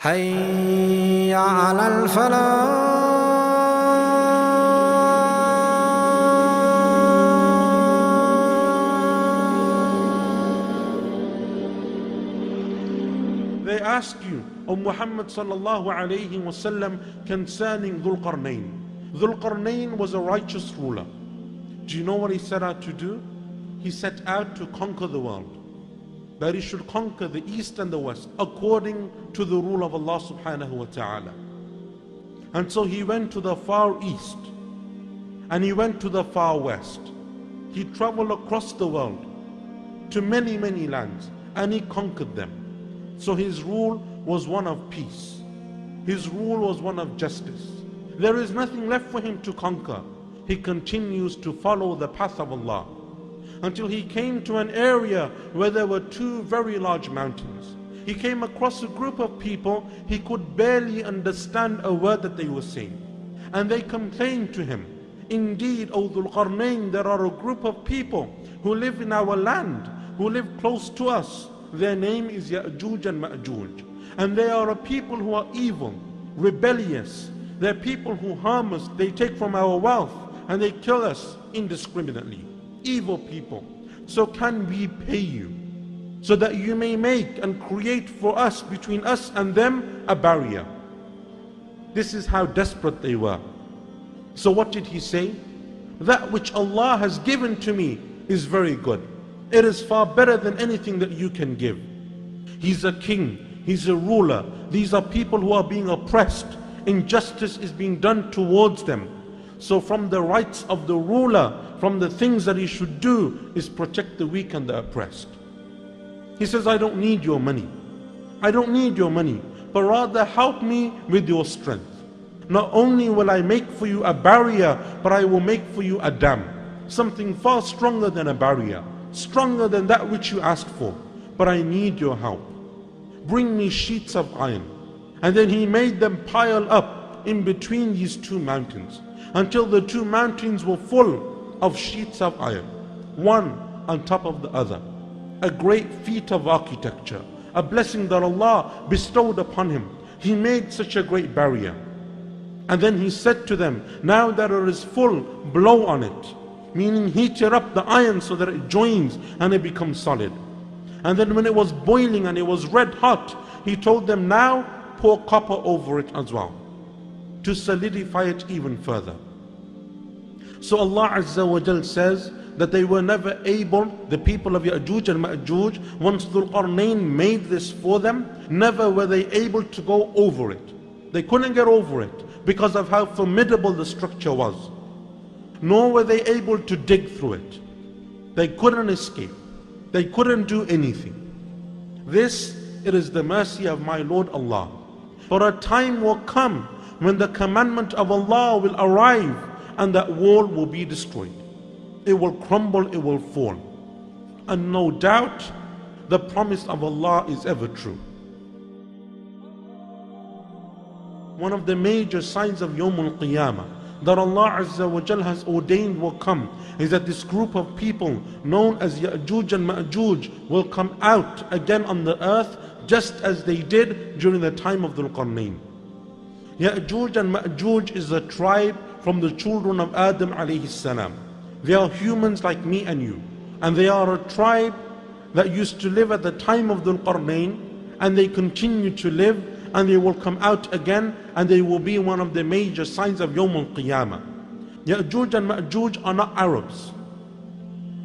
حي على الفلاح. They ask you, O Muhammad sallallahu alayhi wasallam, concerning Dhul Qarnayn. Dhul Qarnayn was a righteous ruler. Do you know what he set out to do? He set out to conquer the world. That he should conquer the east and the west according to the rule of Allah subhanahu wa ta'ala. And so he went to the far east and he went to the far west. He traveled across the world to many, many lands and he conquered them. So his rule was one of peace. His rule was one of justice. There is nothing left for him to conquer. He continues to follow the path of Allah until he came to an area where there were two very large mountains. He came across a group of people, he could barely understand a word that they were saying. And they complained to him, "Indeed, O Dhul Qarnayn, there are a group of people who live in our land, who live close to us. Their name is Ya'juj and Ma'juj. And they are a people who are evil, rebellious. They're people who harm us, they take from our wealth, and they kill us indiscriminately. Evil people. So can we pay you so that you may make and create for us, between us and them, a barrier?" This is how desperate they were. So what did he say? "That which Allah has given to me is very good. It is far better than anything that you can give." He's a king, he's a ruler. These are people who are being oppressed. Injustice is being done towards them. So from the rights of the ruler, from the things that he should do, is protect the weak and the oppressed. He says, "I don't need your money. I don't need your money, but rather help me with your strength. Not only will I make for you a barrier, but I will make for you a dam. Something far stronger than a barrier, stronger than that which you asked for. But I need your help. Bring me sheets of iron." And then he made them pile up in between these two mountains until the two mountains were full of sheets of iron, one on top of the other. A great feat of architecture, a blessing that Allah bestowed upon him. He made such a great barrier. And then he said to them, "Now that it is full, blow on it." Meaning heat it up, the iron, so that it joins and it becomes solid. And then when it was boiling and it was red hot, he told them, "Now pour copper over it as well, to solidify it even further." So Allah Azza wa Jal says that they were never able, the people of Ya'juj and Ma'juj, once Dhul Qarnayn made this for them, never were they able to go over it. They couldn't get over it because of how formidable the structure was. Nor were they able to dig through it. They couldn't escape. They couldn't do anything. This, it is the mercy of my Lord Allah. For a time will come when the commandment of Allah will arrive and that wall will be destroyed. It will crumble, it will fall. And no doubt, the promise of Allah is ever true. One of the major signs of Yawm al-Qiyamah that Allah Azza wa Jal has ordained will come is that this group of people known as Ya'juj and Ma'juj will come out again on the earth just as they did during the time of Dhul Qarnayn. Ya'juj and Ma'juj is a tribe from the children of Adam alayhi salam. They are humans like me and you. And they are a tribe that used to live at the time of Dhul Qarnayn, and they continue to live, and they will come out again, and they will be one of the major signs of Yawm al-Qiyamah. Ya'juj and Ma'juj are not Arabs.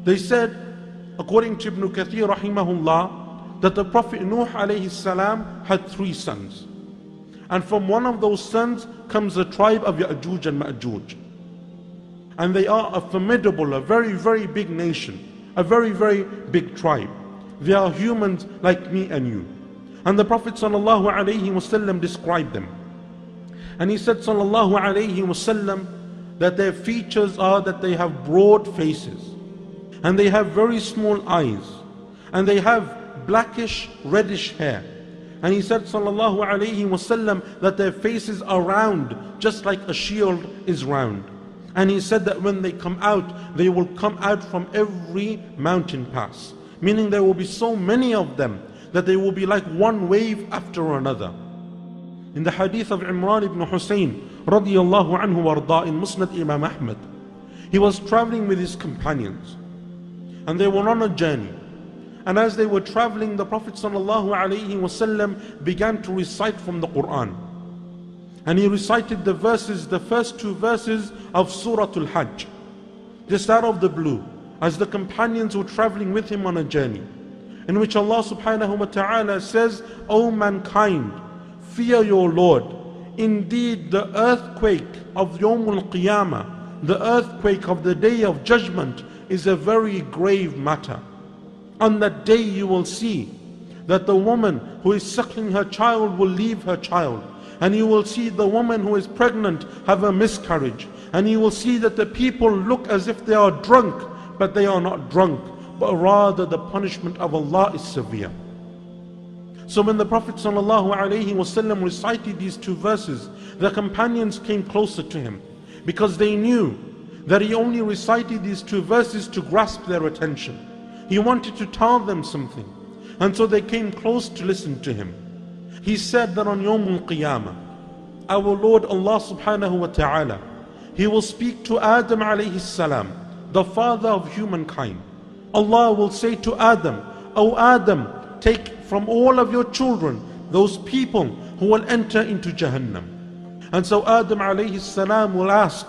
They said, according to Ibn Kathir rahimahullah, that the Prophet Nuh alayhi salam had 3 sons. And from one of those sons comes the tribe of Ya'juj and Ma'juj. And they are a formidable, a very, very big nation, a very, very big tribe. They are humans like me and you. And the Prophet sallallahu alaihi wasallam described them. And he said sallallahu alaihi wasallam that their features are that they have broad faces, and they have very small eyes, and they have blackish, reddish hair. And he said sallallahu alaihi wasallam that their faces are round, just like a shield is round. And he said that when they come out, they will come out from every mountain pass. Meaning there will be so many of them that they will be like one wave after another. In the hadith of Imran ibn Hussein radiyallahu anhu warda in Musnad Imam Ahmad, he was traveling with his companions and they were on a journey. And as they were traveling, the Prophet ﷺ began to recite from the Quran. And he recited the verses, the first two verses of Surah Al-Hajj, just out of the blue, as the companions were traveling with him on a journey, in which Allah subhanahu wa ta'ala says, O mankind, fear your Lord. Indeed, the earthquake of Yawm al-Qiyamah, the earthquake of the Day of Judgment, is a very grave matter. On that day you will see that the woman who is suckling her child will leave her child. And you will see the woman who is pregnant have a miscarriage. And you will see that the people look as if they are drunk, but they are not drunk, but rather the punishment of Allah is severe. So when the Prophet ﷺ recited these two verses, the companions came closer to him, because they knew that he only recited these two verses to grasp their attention. He wanted to tell them something, and so they came close to listen to him. He said that on Yawm al-Qiyamah, our Lord Allah subhanahu wa ta'ala, He will speak to Adam alayhi salam, the father of humankind. Allah will say to Adam, O Adam, take from all of your children those people who will enter into Jahannam. And so Adam alayhi salam will ask,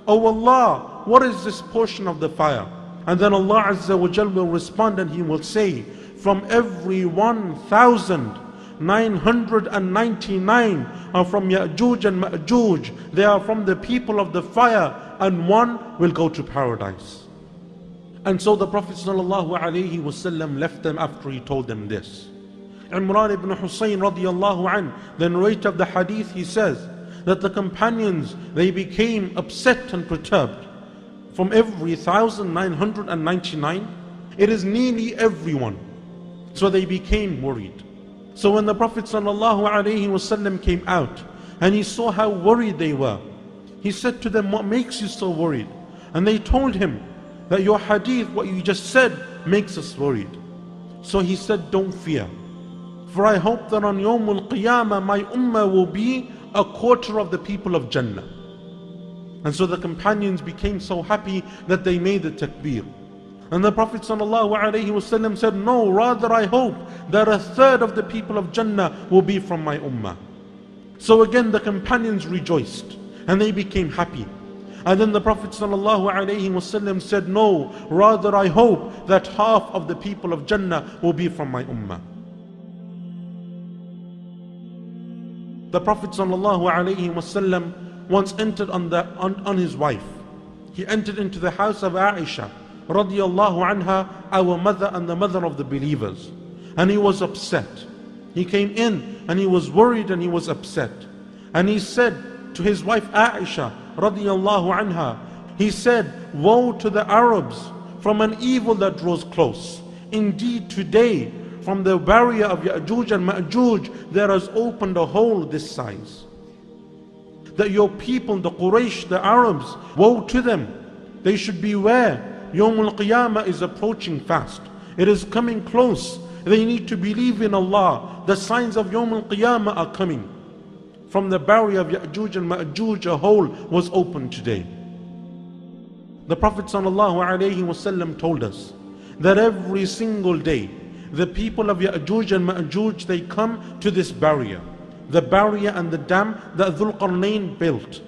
O Allah, what is this portion of the fire? And then Allah Azza wa Jal will respond and He will say, from every 1,999 are from Ya'juj and Ma'juj. They are from the people of the fire, and one will go to paradise. And so the Prophet ﷺ left them after he told them this. Imran ibn Hussein radiyallahu anh, the narrator of the hadith, he says that the companions, they became upset and perturbed. From every 1,999, it is nearly everyone. So they became worried. So when the Prophet ﷺ came out and he saw how worried they were, he said to them, what makes you so worried? And they told him that your hadith, what you just said, makes us worried. So he said, don't fear, for I hope that on Yawm al-Qiyamah my ummah will be a quarter of the people of Jannah. And so the companions became so happy that they made the takbir. And the Prophet ﷺ said, no, rather I hope that a third of the people of Jannah will be from my ummah. So again the companions rejoiced and they became happy. And then the Prophet ﷺ said, no, rather I hope that half of the people of Jannah will be from my ummah. The Prophet ﷺ once entered on his wife. He entered into the house of Aisha radiyallahu anha, our mother and the mother of the believers. And he was upset. He came in and he was worried and he was upset. And he said to his wife Aisha radiyallahu anha, he said, woe to the Arabs from an evil that draws close. Indeed today from the barrier of Ya'juj and Ma'juj there has opened a hole this size. That your people, the Quraysh, the Arabs, woe to them. They should beware. Yawm al-Qiyamah is approaching fast. It is coming close. They need to believe in Allah. The signs of Yawm al-Qiyamah are coming. From the barrier of Ya'juj and Ma'juj, a hole was opened today. The Prophet ﷺ told us that every single day, the people of Ya'juj and Ma'juj, they come to this barrier. The barrier and the dam that Dhul Qarnayn built.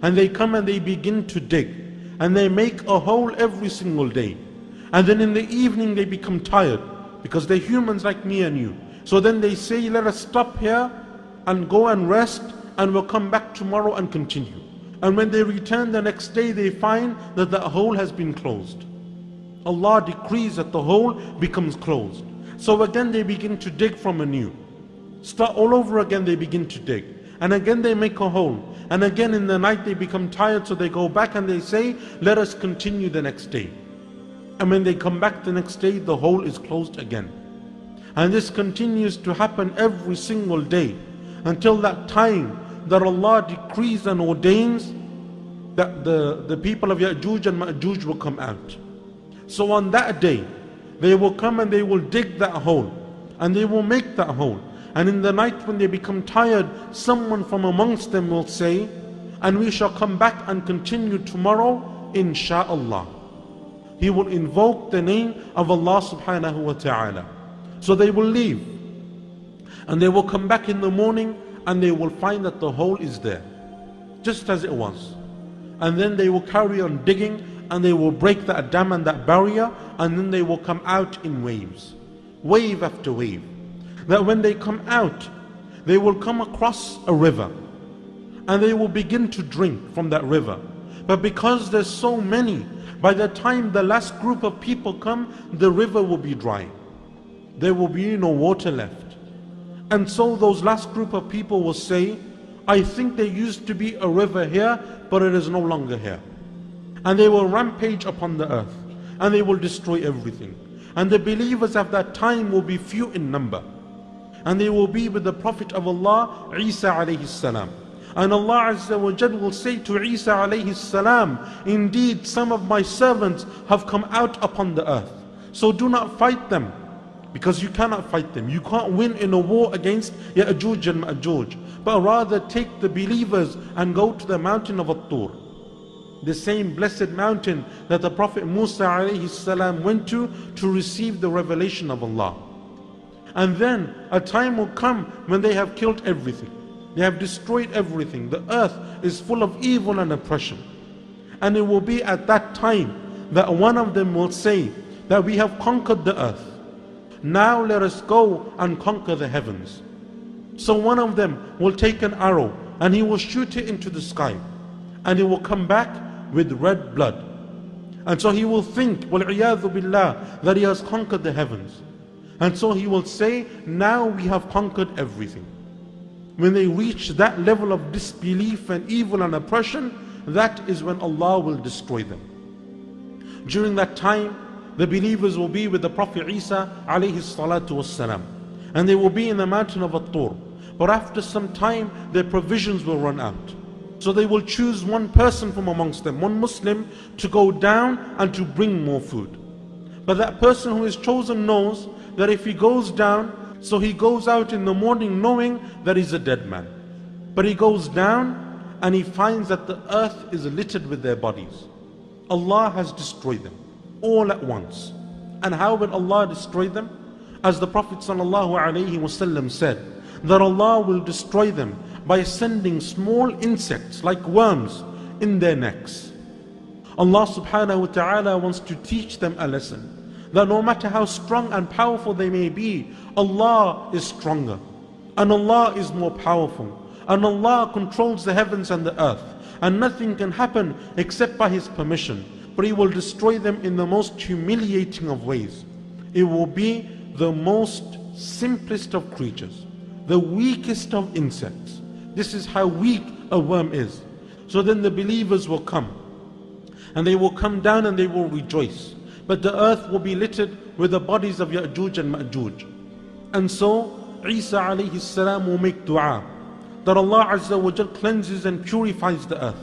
And they come and they begin to dig. And they make a hole every single day. And then in the evening they become tired, because they're humans like me and you. So then they say, let us stop here and go and rest, and we'll come back tomorrow and continue. And when they return the next day, they find that the hole has been closed. Allah decrees that the hole becomes closed. So again they begin to dig from anew. Start all over again, they begin to dig. And again they make a hole. And again in the night they become tired, so they go back and they say, let us continue the next day. And when they come back the next day, the hole is closed again. And this continues to happen every single day, until that time that Allah decrees and ordains that the people of Ya'juj and Ma'juj will come out. So on that day, they will come and they will dig that hole, and they will make that hole. And in the night when they become tired, someone from amongst them will say, and we shall come back and continue tomorrow, insha'Allah. He will invoke the name of Allah subhanahu wa ta'ala. So they will leave. And they will come back in the morning and they will find that the hole is there, just as it was. And then they will carry on digging and they will break that dam and that barrier, and then they will come out in waves, wave after wave. That when they come out, they will come across a river and they will begin to drink from that river. But because there's so many, by the time the last group of people come, the river will be dry. There will be no water left. And so those last group of people will say, I think there used to be a river here, but it is no longer here. And they will rampage upon the earth and they will destroy everything. And the believers at that time will be few in number. And they will be with the Prophet of Allah, Isa alayhi salam. And Allah Azza wa Jal will say to Isa alayhi salam, indeed some of my servants have come out upon the earth. So do not fight them, because you cannot fight them. You can't win in a war against Ya'juj and Ma'juj. But rather take the believers and go to the mountain of At-Tur, the same blessed mountain that the Prophet Musa alayhi salam went to receive the revelation of Allah. And then a time will come when they have killed everything. They have destroyed everything. The earth is full of evil and oppression. And it will be at that time that one of them will say that we have conquered the earth. Now let us go and conquer the heavens. So one of them will take an arrow and he will shoot it into the sky. And it will come back with red blood. And so he will think, wal-'iyadhu billah, that he has conquered the heavens. And so he will say, now we have conquered everything. When they reach that level of disbelief and evil and oppression, that is when Allah will destroy them. During that time, the believers will be with the Prophet Isa alayhi salatu wassalam, and they will be in the mountain of At-Tur. But after some time, their provisions will run out. So they will choose one person from amongst them, one Muslim, to go down and to bring more food. But that person who is chosen knows that if he goes down, so he goes out in the morning knowing that he's a dead man. But he goes down and he finds that the earth is littered with their bodies. Allah has destroyed them all at once. And how will Allah destroy them? As the Prophet ﷺ said, that Allah will destroy them by sending small insects like worms in their necks. Allah subhanahu wa ta'ala wants to teach them a lesson, that no matter how strong and powerful they may be, Allah is stronger, and Allah is more powerful, and Allah controls the heavens and the earth, and nothing can happen except by His permission. But He will destroy them in the most humiliating of ways. It will be the most simplest of creatures, the weakest of insects. This is how weak a worm is. So then the believers will come, and they will come down and they will rejoice. But the earth will be littered with the bodies of Ya'juj and Ma'juj. And so Isa alayhi salam will make dua that Allah Azza wa Jal cleanses and purifies the earth.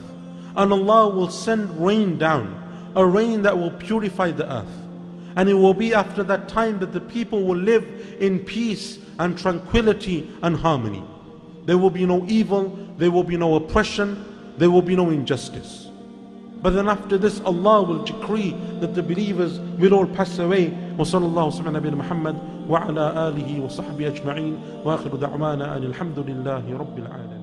And Allah will send rain down, a rain that will purify the earth. And it will be after that time that the people will live in peace and tranquility and harmony. There will be no evil, there will be no oppression, there will be no injustice. But then after this, Allah will decree that the believers will all pass away. وصلى الله وسلم على نبينا محمد وعلى آله وصحبه أجمعين وآخر دعوانا أن الحمد لله رب العالمين.